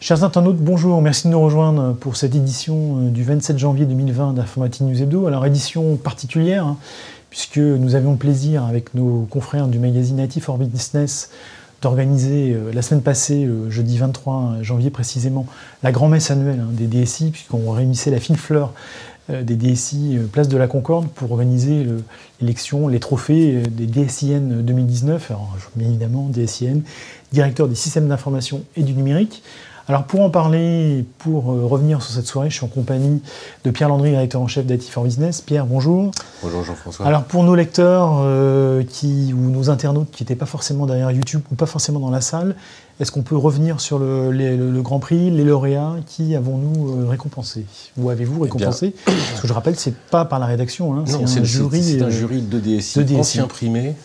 Chers internautes, bonjour, merci de nous rejoindre pour cette édition du 27 janvier 2020 d'Informatique News Hebdo. Alors édition particulière, puisque nous avions le plaisir avec nos confrères du magazine IT for Business d'organiser la semaine passée, jeudi 23 janvier précisément, la grand-messe annuelle des DSI, puisqu'on réunissait la fine fleur des DSI place de la Concorde pour organiser l'élection, les trophées des DSIN 2019. Alors bien évidemment, DSIN, directeur des systèmes d'information et du numérique. Alors pour en parler, pour revenir sur cette soirée, je suis en compagnie de Pierre Landry, directeur en chef d'IT for Business. Pierre, bonjour. Bonjour Jean-François. Alors pour nos lecteurs ou nos internautes qui n'étaient pas forcément derrière YouTube ou pas forcément dans la salle, est-ce qu'on peut revenir sur le Grand Prix, les lauréats, qui avons-nous récompensés? Ou avez-vous récompensé? Parce que je rappelle, c'est pas par la rédaction, hein, c'est un jury de DSI anciens primés.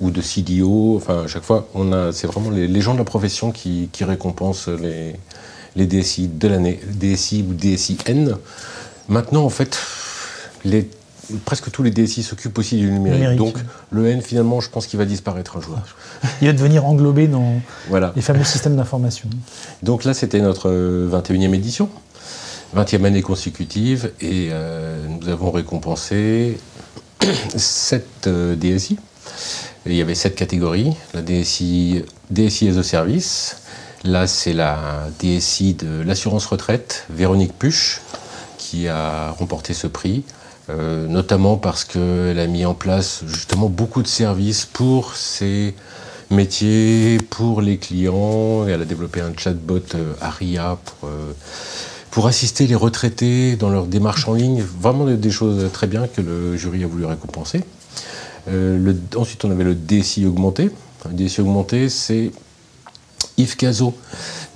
Ou de CDO, enfin à chaque fois, c'est vraiment les gens de la profession qui récompensent les DSI de l'année, DSI ou DSIN. Maintenant, en fait, presque tous les DSI s'occupent aussi du numérique. Donc le N, finalement, je pense qu'il va disparaître un jour. Il va devenir englobé dans les fameux systèmes d'information. Donc là, c'était notre 21e édition, 20e année consécutive, et nous avons récompensé 7 DSI. Il y avait 7 catégories. La DSI as a Service. Là, c'est la DSI de l'assurance retraite, Véronique Puch, qui a remporté ce prix, notamment parce qu'elle a mis en place justement beaucoup de services pour ses métiers, pour les clients. Et elle a développé un chatbot Aria pour assister les retraités dans leurs démarches en ligne. Vraiment des choses très bien que le jury a voulu récompenser. Ensuite, on avait le DSI augmenté. Le DSI augmenté, c'est Yves Cazot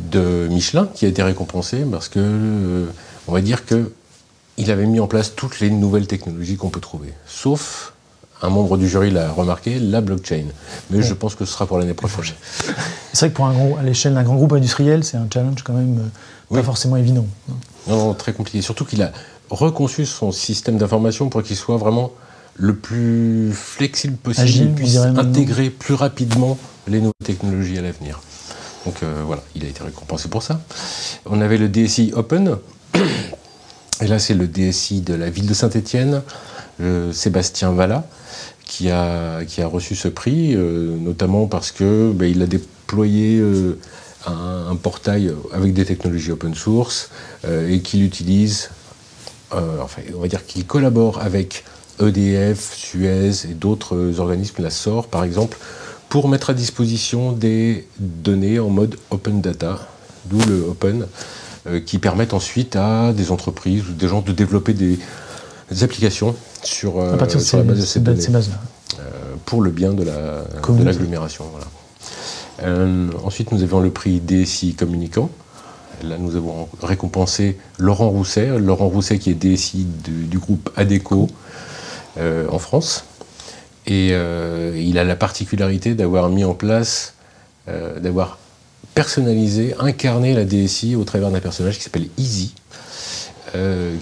de Michelin qui a été récompensé parce que, on va dire qu'il avait mis en place toutes les nouvelles technologies qu'on peut trouver. Sauf, un membre du jury l'a remarqué, la blockchain. Mais je pense que ce sera pour l'année prochaine. C'est vrai que à l'échelle d'un grand groupe industriel, c'est un challenge quand même pas forcément évident. Non, très compliqué. Surtout qu'il a reconçu son système d'information pour qu'il soit vraiment le plus flexible possible, agile, il puisse intégrer plus rapidement les nouvelles technologies à l'avenir. Donc voilà, il a été récompensé pour ça. On avait le DSI Open, et là c'est le DSI de la ville de Saint-Étienne, Sébastien Vallat, qui a reçu ce prix, notamment parce que il a déployé un portail avec des technologies open source et qu'il utilise, on va dire qu'il collabore avec EDF, Suez et d'autres organismes, la SOR par exemple, pour mettre à disposition des données en mode open data, d'où le open, qui permettent ensuite à des entreprises ou des gens de développer des applications sur la base de ces données, pour le bien de l'agglomération. Voilà. Ensuite, nous avions le prix DSI communicant. Là, nous avons récompensé Laurent Rousset. Laurent Rousset qui est DSI du groupe Adecco en France. Et il a la particularité d'avoir mis en place, d'avoir personnalisé, incarné la DSI au travers d'un personnage qui s'appelle Easy,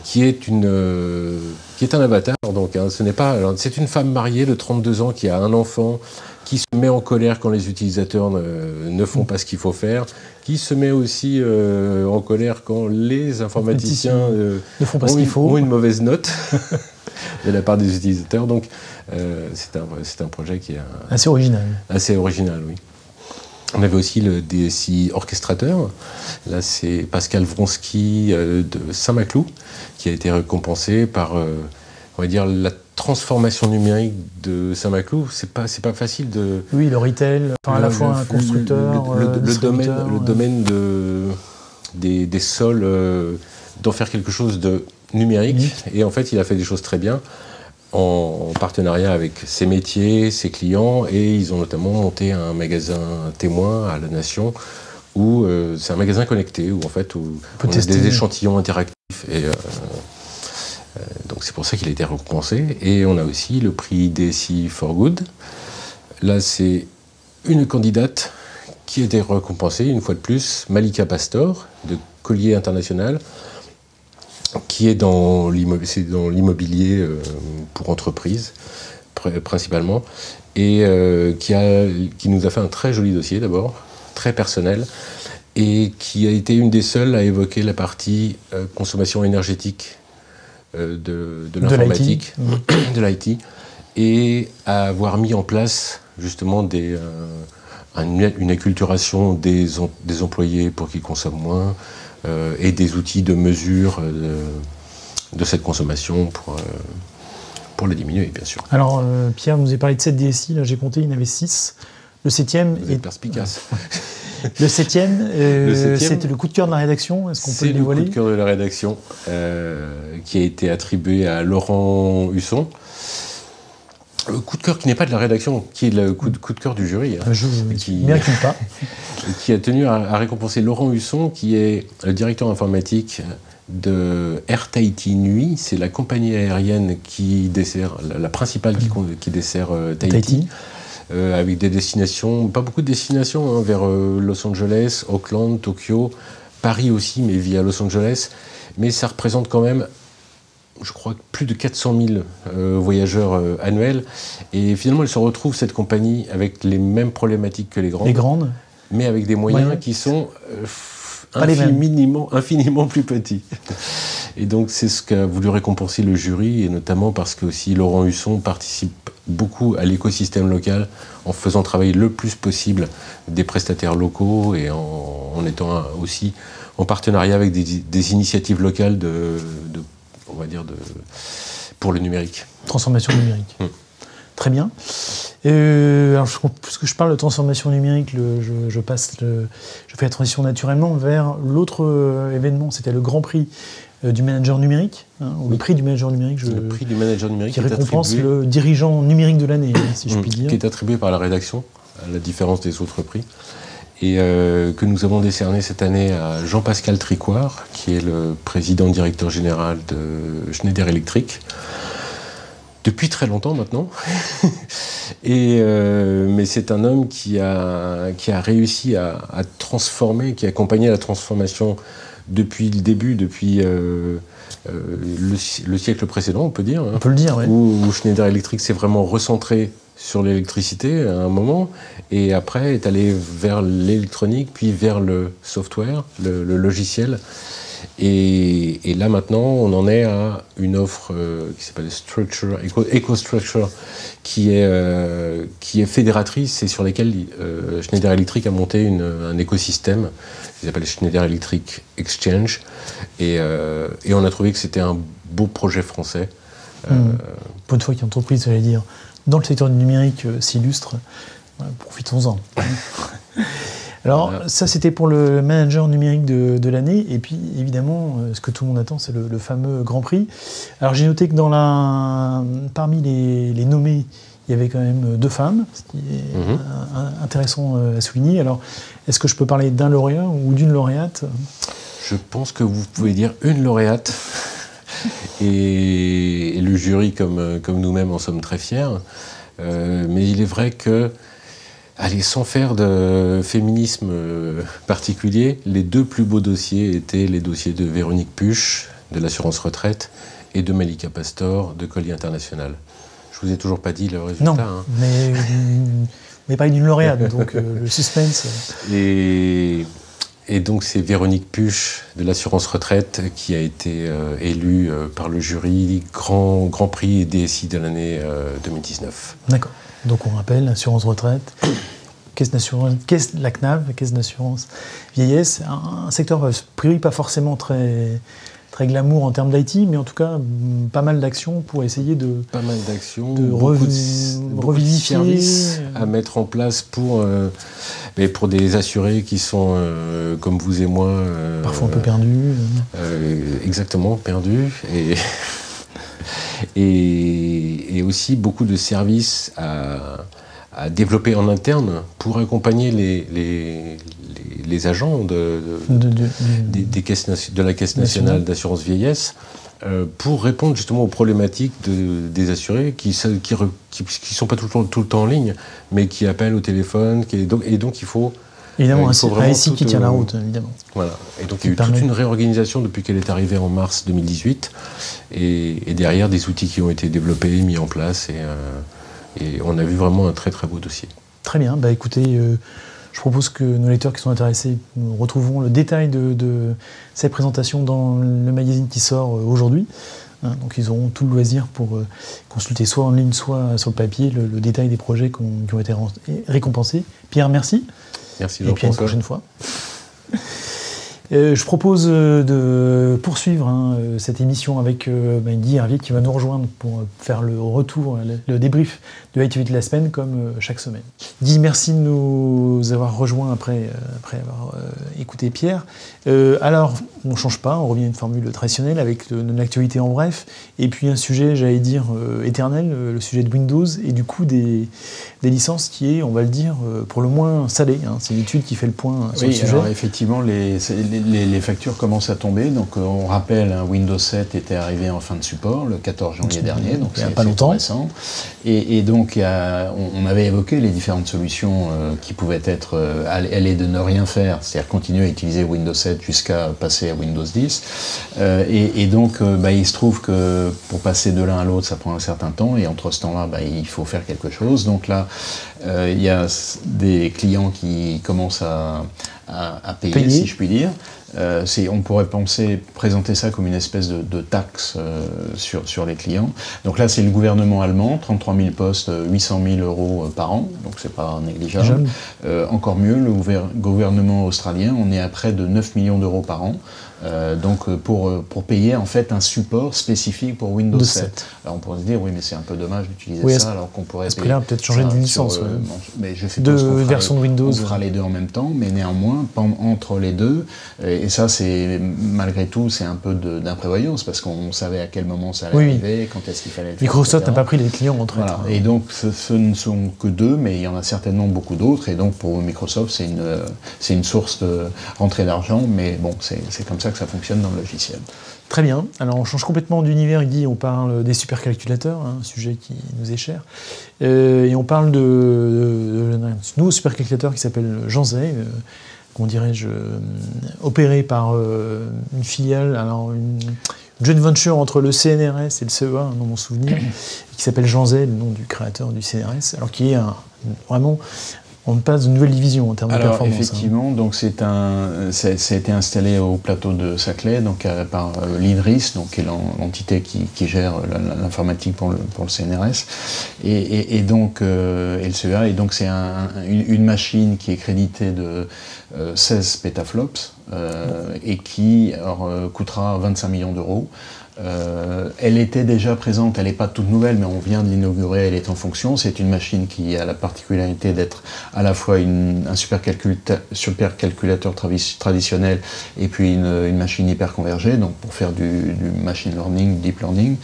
qui est un avatar. Donc, c'est une femme mariée de 32 ans qui a un enfant, qui se met en colère quand les utilisateurs ne font pas ce qu'il faut faire, qui se met aussi en colère quand les informaticiens ne font pas ce qu'il faut, ont une mauvaise note de la part des utilisateurs. Donc c'est un projet qui est assez original. Assez original, oui. On avait aussi le DSI orchestrateur. Là, c'est Pascal Vronsky de Saint-Maclou qui a été récompensé par, on va dire, la transformation numérique de Saint-Maclou. C'est pas facile de... Oui, le retail, à la fois un constructeur, le domaine des sols, d'en faire quelque chose de numérique. Et en fait, il a fait des choses très bien en partenariat avec ses métiers, ses clients, et ils ont notamment monté un magasin témoin à la Nation, où c'est un magasin connecté, où en fait on a des échantillons interactifs, et donc c'est pour ça qu'il a été récompensé. Et on a aussi le prix DSI for Good. Là, c'est une candidate qui a été récompensée, une fois de plus, Malika Pastor, de Collier International, qui est dans l'immobilier pour entreprises, principalement, et qui nous a fait un très joli dossier, d'abord, très personnel, et qui a été une des seules à évoquer la partie consommation énergétique de l'informatique, de l'IT, et à avoir mis en place justement une acculturation des employés pour qu'ils consomment moins, et des outils de mesure de cette consommation pour la diminuer, bien sûr. Alors, Pierre, vous nous avez parlé de 7 DSI, là j'ai compté, il y en avait 6. Le 7e est perspicace. Le 7e, c'était le coup de cœur de la rédaction, est-ce qu'on peut le dévoiler ? C'est le coup de cœur de la rédaction qui a été attribué à Laurent Husson. Le coup de cœur qui n'est pas de la rédaction, qui est le coup de cœur du jury. Je ne m'y recule pas. Qui a tenu à récompenser Laurent Husson, qui est le directeur informatique de Air Tahiti Nui. C'est la compagnie aérienne qui dessert, la principale qui dessert Tahiti. Avec des destinations, pas beaucoup de destinations, vers Los Angeles, Auckland, Tokyo, Paris aussi, mais via Los Angeles. Mais ça représente quand même, je crois, plus de 400 000 voyageurs annuels. Et finalement, elle se retrouve, cette compagnie, avec les mêmes problématiques que les grandes. Mais avec des moyens qui sont infiniment plus petits. Et donc, c'est ce qu'a voulu récompenser le jury, et notamment parce que aussi Laurent Husson participe beaucoup à l'écosystème local en faisant travailler le plus possible des prestataires locaux et en étant aussi en partenariat avec des initiatives locales on va dire pour le numérique. Transformation numérique. Très bien. Alors, puisque je parle de transformation numérique, je fais la transition naturellement vers l'autre événement, c'était le Grand Prix du manager numérique, ou le prix du manager numérique. Le prix du manager numérique qui récompense le dirigeant numérique de l'année, si je puis dire. Qui est attribué par la rédaction, à la différence des autres prix, et que nous avons décerné cette année à Jean-Pascal Tricoire, qui est le président-directeur général de Schneider Electric, depuis très longtemps maintenant. Mais c'est un homme qui a réussi à transformer, qui a accompagné la transformation depuis le début, depuis le siècle précédent, on peut dire. On peut le dire, oui. Où Schneider Electric s'est vraiment recentré sur l'électricité à un moment, et après est allé vers l'électronique, puis vers le software, le logiciel. Et là maintenant, on en est à une offre qui s'appelle EcoStruxure, qui est fédératrice et sur laquelle Schneider Electric a monté un écosystème qui s'appelle Schneider Electric Exchange. Et on a trouvé que c'était un beau projet français. Pour une fois qu'une entreprise, j'allais dire, dans le secteur du numérique s'illustre, profitons-en. Alors, ça, c'était pour le manager numérique de l'année. Et puis, évidemment, ce que tout le monde attend, c'est le fameux Grand Prix. Alors, j'ai noté que parmi les nommés, il y avait quand même 2 femmes, ce qui est intéressant à souligner. Alors, est-ce que je peux parler d'un lauréat ou d'une lauréate ? Je pense que vous pouvez dire une lauréate. Et le jury, comme nous-mêmes, en sommes très fiers. Mais il est vrai que, sans faire de féminisme particulier, les 2 plus beaux dossiers étaient les dossiers de Véronique Puch, de l'assurance retraite, et de Malika Pastor, de Collier International. Je vous ai toujours pas dit le résultat. Non, mais pas d'une lauréate, donc le suspense. Et donc c'est Véronique Puch, de l'assurance retraite, qui a été élue par le jury Grand Prix DSI de l'année 2019. D'accord. Donc on rappelle, assurance retraite, la CNAV, caisse d'assurance vieillesse, un secteur a priori pas forcément très glamour en termes d'IT, mais en tout cas pas mal d'actions pour essayer de revivifier, services à mettre en place pour des assurés qui sont comme vous et moi parfois un peu perdus. Exactement, perdus, et aussi beaucoup de services à développer en interne pour accompagner les agents de la Caisse nationale d'assurance vieillesse pour répondre justement aux problématiques des assurés qui sont pas tout le temps en ligne, mais qui appellent au téléphone. Et donc il faut... Évidemment, un SI qui tient la route, évidemment. Voilà. Et donc il y a eu toute une réorganisation depuis qu'elle est arrivée en mars 2018. Et derrière, des outils qui ont été développés, mis en place. Et on a vu vraiment un très très beau dossier. Très bien. Écoutez, Je propose que nos lecteurs qui sont intéressés, nous retrouveront le détail de cette présentation dans le magazine qui sort aujourd'hui. Donc ils auront tout le loisir pour consulter soit en ligne, soit sur le papier le détail des projets qui ont été récompensés. Pierre, merci. Merci, et puis à une prochaine fois. Je propose de poursuivre cette émission avec Guy Hervier qui va nous rejoindre pour faire le retour, le débrief de l'activité de la semaine comme chaque semaine. Guy, merci de nous avoir rejoints après avoir écouté Pierre. Alors, on ne change pas, on revient à une formule traditionnelle avec l'actualité en bref, et puis un sujet, j'allais dire, éternel, le sujet de Windows, et du coup des licences qui est, on va le dire, pour le moins salé. C'est l'étude qui fait le point sur le sujet. Alors effectivement, les factures commencent à tomber. Donc on rappelle, Windows 7 était arrivé en fin de support le 14 janvier dernier, donc il n'y a pas longtemps. Récent. Et donc on avait évoqué les différentes solutions qui pouvaient être aller de ne rien faire, c'est-à-dire continuer à utiliser Windows 7 jusqu'à passer à Windows 10. Et donc il se trouve que pour passer de l'un à l'autre, ça prend un certain temps, et entre ce temps-là, il faut faire quelque chose. Donc là, il y a des clients qui commencent à payer, si je puis dire. On pourrait présenter ça comme une espèce de taxe sur les clients. Donc là, c'est le gouvernement allemand, 33 000 postes, 800 000 euros par an, donc c'est pas négligeable. Encore mieux, le gouvernement australien, on est à près de 9 millions d'euros par an. Donc pour payer en fait un support spécifique pour Windows 7. Alors on pourrait se dire oui, mais c'est un peu dommage d'utiliser ça alors qu'on pourrait payer. Là peut-être changer de licence. Mais je suppose de version de Windows. On fera les deux en même temps, mais néanmoins entre les deux. Et ça, c'est malgré tout, c'est un peu d'imprévoyance parce qu'on savait à quel moment ça allait arriver, quand est-ce qu'il fallait le faire. Microsoft n'a pas pris les clients en traite. Voilà. Et donc ce ne sont que deux, mais il y en a certainement beaucoup d'autres. Et donc pour Microsoft, c'est une source de rentrée d'argent, mais bon, c'est comme ça que ça fonctionne dans le logiciel. Très bien. Alors on change complètement d'univers, Guy. On parle des supercalculateurs, un sujet qui nous est cher. Et on parle d'un nouveau supercalculateur qui s'appelle Janzai, comment dirais-je, opéré par une filiale, alors une joint venture entre le CNRS et le CEA, dans mon souvenir, qui s'appelle Janzai, le nom du créateur du CNRS, alors qui est vraiment... On passe de nouvelle division en termes de performance. Effectivement, donc ça a été installé au plateau de Saclay, donc par l'INRIS, donc qui est l'entité qui gère l'informatique pour le CNRS, et donc et le CEA, et donc c'est une machine qui est créditée de 16 pétaflops et qui coûtera 25 millions d'euros. Elle était déjà présente, elle n'est pas toute nouvelle, mais on vient de l'inaugurer, elle est en fonction. C'est une machine qui a la particularité d'être à la fois un supercalculateur traditionnel et puis une machine hyper convergée, donc pour faire du machine learning, deep learning.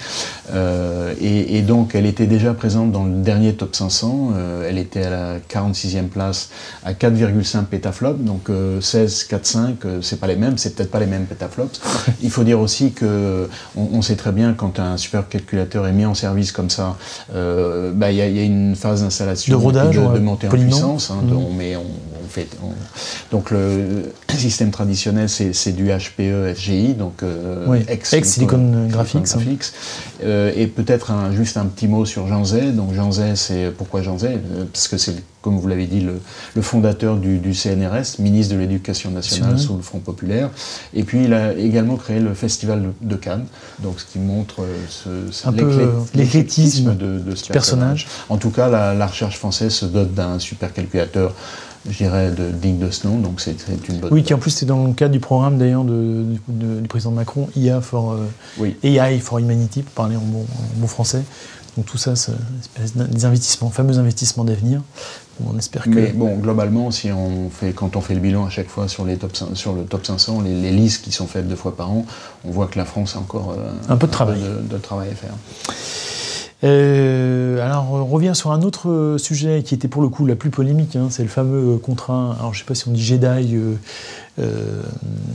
Et donc elle était déjà présente dans le dernier top 500, elle était à la 46e place à 4,5 pétaflops, donc 16, 4, 5, c'est pas les mêmes, c'est peut-être pas les mêmes pétaflops. Il faut dire aussi que on sait très bien quand un supercalculateur est mis en service comme ça, y a une phase d'installation, de rodage, de montée en puissance. Donc le système traditionnel, c'est du HPE FGI, donc ex-Silicon Graphics. Et peut-être juste un petit mot sur Janzai. Donc Janzai, c'est pourquoi Janzai? Parce que c'est, comme vous l'avez dit, le fondateur du CNRS, ministre de l'Éducation nationale sous le Front populaire. Et puis il a également créé le Festival de Cannes, donc ce qui montre l'éclectisme de ce personnage. En tout cas, la recherche française se dote d'un supercalculateur, je dirais, digne de ce nom, donc c'est une bonne... Oui, qui en plus c'est dans le cadre du programme d'ailleurs du président Macron, AI for Humanity, pour parler en bon français. Donc tout ça, c'est des investissements, fameux investissements d'avenir. On espère que... Mais bon, globalement, quand on fait le bilan à chaque fois sur le top 500, les listes qui sont faites 2 fois par an, on voit que la France a encore un peu de travail à faire. Alors, on revient sur un autre sujet qui était pour le coup la plus polémique, c'est le fameux contrat, alors je ne sais pas si on dit JEDI, le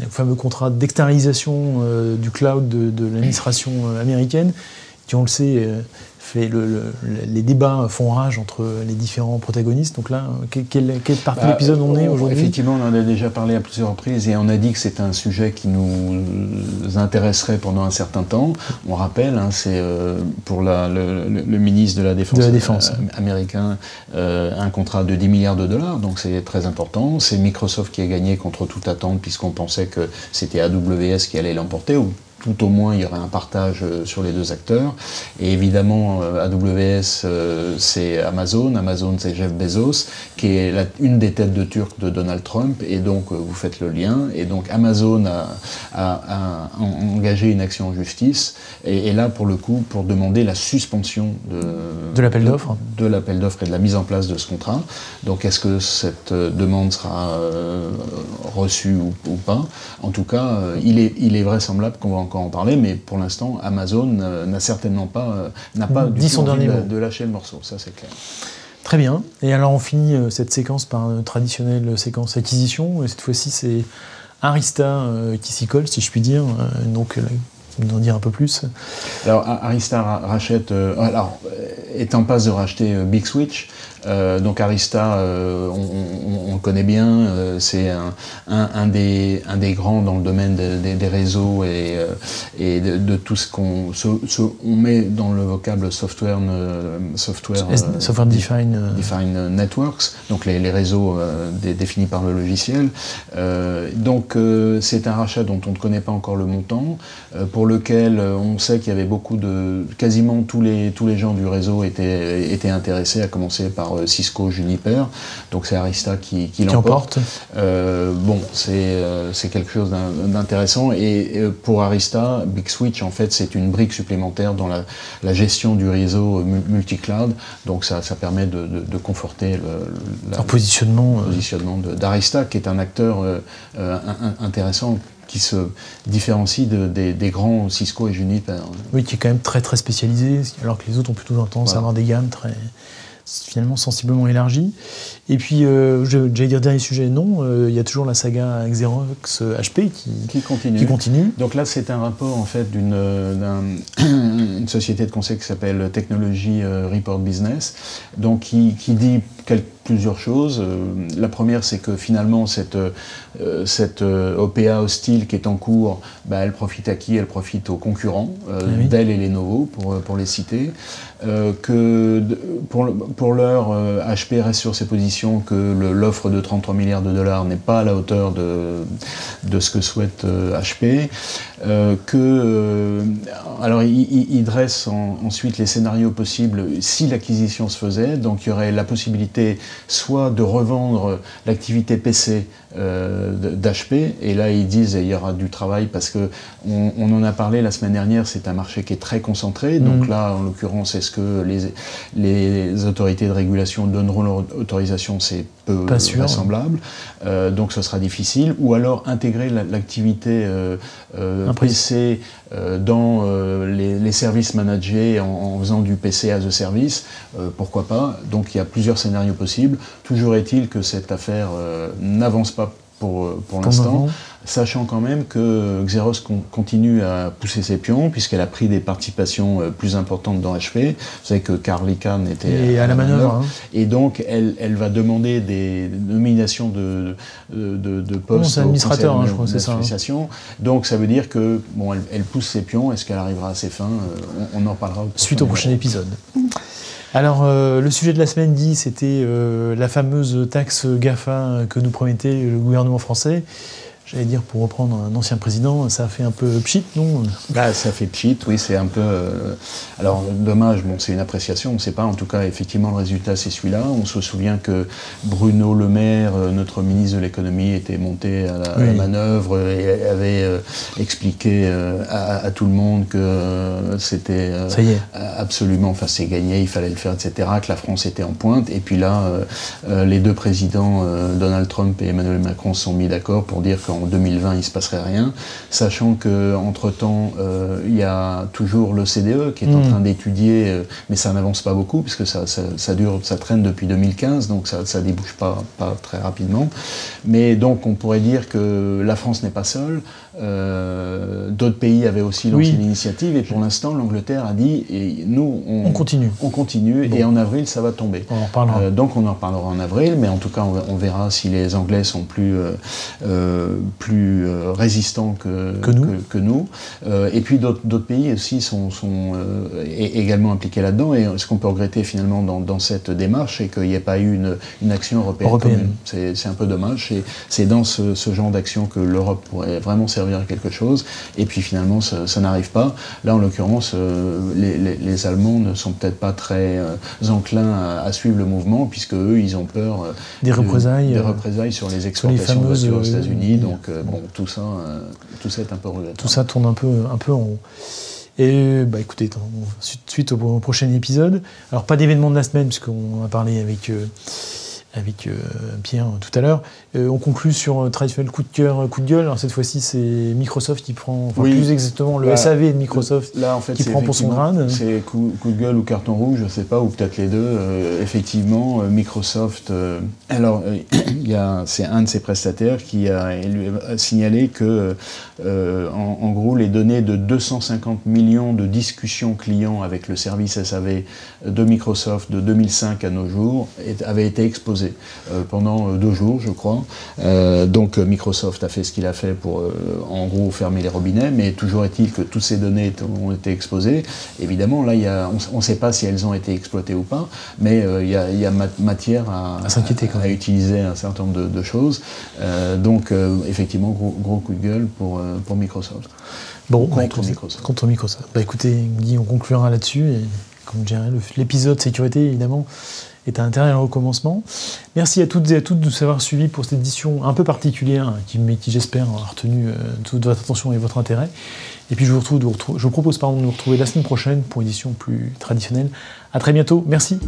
fameux contrat d'externalisation du cloud de l'administration américaine, qui, on le sait, les débats font rage entre les différents protagonistes. Donc là, quelle partie de l'épisode on est aujourd'hui? Effectivement, on en a déjà parlé à plusieurs reprises et on a dit que c'est un sujet qui nous intéresserait pendant un certain temps. On rappelle, c'est pour le ministre de la Défense américain un contrat de 10 milliards de dollars, donc c'est très important. C'est Microsoft qui a gagné contre toute attente puisqu'on pensait que c'était AWS qui allait l'emporter, ou tout au moins il y aurait un partage sur les deux acteurs. Et évidemment, AWS c'est Amazon, c'est Jeff Bezos, qui est une des têtes de turc de Donald Trump, et donc vous faites le lien. Et donc Amazon a engagé une action en justice, et là pour le coup, pour demander la suspension de l'appel d'offres. De l'appel d'offres et de la mise en place de ce contrat. Donc est-ce que cette demande sera reçue ou pas? En tout cas, il est vraisemblable qu'on va encore en parler, mais pour l'instant, Amazon n'a certainement pas, du tout envie de lâcher le morceau, ça c'est clair. Très bien. Et alors on finit cette séquence par une traditionnelle séquence acquisition, et cette fois-ci c'est Arista qui s'y colle, si je puis dire. Donc nous en dire un peu plus. Alors Arista rachète, est en passe de racheter Big Switch. Donc Arista, on le connaît bien, c'est un des grands dans le domaine des réseaux et de tout ce qu'on met dans le vocable software defined networks, donc les réseaux définis par le logiciel. Donc c'est un rachat dont on ne connaît pas encore le montant, pour lequel on sait qu'il y avait quasiment tous les gens du réseau étaient intéressés, à commencer par Cisco, Juniper, donc c'est Arista qui l'emporte. C'est quelque chose d'intéressant, et pour Arista, Big Switch en fait c'est une brique supplémentaire dans la gestion du réseau multi-cloud, donc ça permet de conforter le positionnement d'Arista, qui est un acteur intéressant, qui se différencie des grands Cisco et Juniper. Oui, qui est quand même très très spécialisé, alors que les autres ont plutôt tendance à avoir des gammes finalement sensiblement élargies. Et puis, j'allais dire dernier sujet, non, il y a toujours la saga Xerox HP qui continue. Donc là, c'est un rapport en fait d'une société de conseil qui s'appelle Technology Report Business, donc qui dit plusieurs choses. La première, c'est que finalement, cette OPA hostile qui est en cours, elle profite à qui? Elle profite aux concurrents, Dell et Lenovo, pour les citer. Que pour l'heure, HP reste sur ses positions, que l'offre de 33 milliards de dollars n'est pas à la hauteur de ce que souhaite HP. Alors, il dresse ensuite les scénarios possibles si l'acquisition se faisait. Donc, il y aurait la possibilité soit de revendre l'activité PC d'HP, et là ils disent il y aura du travail parce que on en a parlé la semaine dernière, c'est un marché qui est très concentré, donc là en l'occurrence est-ce que les autorités de régulation donneront leur autorisation? C'est peu vraisemblable, donc ce sera difficile, ou alors intégrer l'activité PC dans les services managés en faisant du PC as a service, pourquoi pas. Donc il y a plusieurs scénarios possibles. Toujours est-il que cette affaire n'avance pas pour l'instant, sachant quand même que Xerox continue à pousser ses pions, puisqu'elle a pris des participations plus importantes dans HP. Vous savez que Carl Icahn était à la manœuvre. Et donc elle va demander des nominations de postes administrateur, je crois, c'est ça. Donc ça veut dire que elle pousse ses pions. Est-ce qu'elle arrivera à ses fins? On en parlera suite au prochain épisode. Alors, le sujet de la semaine dit, c'était la fameuse taxe GAFA que nous promettait le gouvernement français. J'allais dire, pour reprendre un ancien président, ça a fait un peu pchit, non? Ça fait pchit, oui, c'est un peu... alors, dommage, c'est une appréciation, on ne sait pas. En tout cas, effectivement, le résultat, c'est celui-là. On se souvient que Bruno Le Maire, notre ministre de l'économie, était monté à la manœuvre et avait expliqué à tout le monde que c'était absolument... Enfin, c'est gagné, il fallait le faire, etc., que la France était en pointe. Et puis là, les deux présidents, Donald Trump et Emmanuel Macron, se sont mis d'accord pour dire qu'en qu'en 2020 il ne se passerait rien, sachant qu'entre-temps il y a toujours l'OCDE qui est en train d'étudier, mais ça n'avance pas beaucoup puisque ça traîne depuis 2015, donc ça débouche pas très rapidement. Mais donc on pourrait dire que la France n'est pas seule, d'autres pays avaient aussi lancé l'initiative, et pour l'instant l'Angleterre a dit, et nous on continue, bon. Et en avril ça va tomber. On en reparlera. Donc on en reparlera en avril, mais en tout cas on verra si les Anglais sont plus résistants que nous. Et puis d'autres pays aussi sont également impliqués là-dedans, et ce qu'on peut regretter finalement dans cette démarche, c'est qu'il n'y ait pas eu une action européenne commune. C'est un peu dommage, c'est dans ce genre d'action que l'Europe pourrait vraiment servir à quelque chose, et puis finalement ça n'arrive pas. Là en l'occurrence les Allemands ne sont peut-être pas très enclins à suivre le mouvement, puisque eux ils ont peur des représailles sur les exportations de voitures aux États-Unis, donc tout ça est un peu regrettable. Tout ça tourne un peu en rond. Et écoutez, suite au prochain épisode, alors pas d'événement de la semaine puisqu'on a parlé avec Pierre tout à l'heure. On conclut sur un traditionnel coup de cœur, coup de gueule. Alors cette fois-ci, c'est Microsoft qui prend, plus exactement le SAV de Microsoft là, en fait, qui prend pour son grade. C'est coup de gueule ou carton rouge, je ne sais pas, ou peut-être les deux. Effectivement, Microsoft, c'est un de ses prestataires qui a signalé que, en gros, les données de 250 millions de discussions clients avec le service SAV de Microsoft de 2005 à nos jours avaient été exposées pendant 2 jours, je crois. Donc Microsoft a fait ce qu'il a fait pour, en gros, fermer les robinets, mais toujours est-il que toutes ces données ont été exposées. Évidemment, là, on ne sait pas si elles ont été exploitées ou pas, mais il y a matière à s'inquiéter, à utiliser un certain nombre de choses. Donc, effectivement, gros coup de gueule pour Microsoft. Contre Microsoft. Écoutez, on conclura là-dessus, et comme je dirais, l'épisode sécurité, évidemment, est un intérêt à un recommencement. Merci à toutes et à tous de nous avoir suivis pour cette édition un peu particulière, mais qui j'espère a retenu toute votre attention et votre intérêt. Et puis je vous propose de nous retrouver la semaine prochaine pour une édition plus traditionnelle. À très bientôt, merci.